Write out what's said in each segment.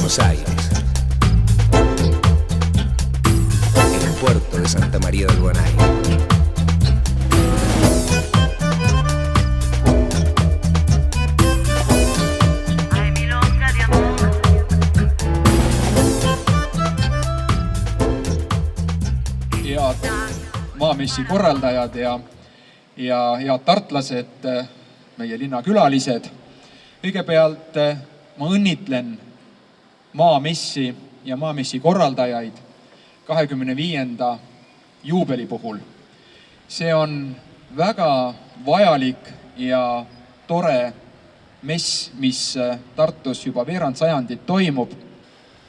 Buenos Aires, en el puerto de Santa María del Guanay. Head maamessi korraldajad ja head tartlased, meie linna külalised. Kõigepealt ma õnnitlen maamessi ja maamessi korraldajaid 25. juubeli puhul. See on väga vajalik ja tore mess, mis Tartus juba veerand sajandit toimub.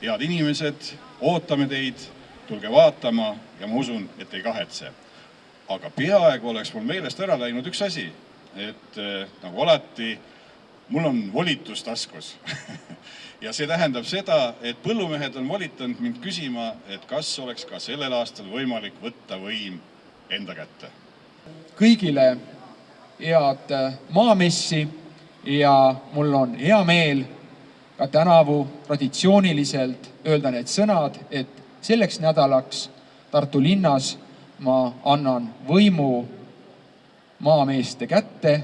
Head inimesed, ootame teid, tulge vaatama ja ma usun, et ei kahetse. Aga peaaegu oleks mul meelest ära läinud üks asi, et nagu alati, mul on volitus taskus. Ja see tähendab seda, et põllumehed on volitanud mind küsima, et kas oleks ka sellel aastal võimalik võtta võim enda kätte. Kõigile head maamessi ja mul on hea meel ka tänavu traditsiooniliselt öelda need sõnad, et selleks nädalaks Tartu linnas ma annan võimu maameeste kätte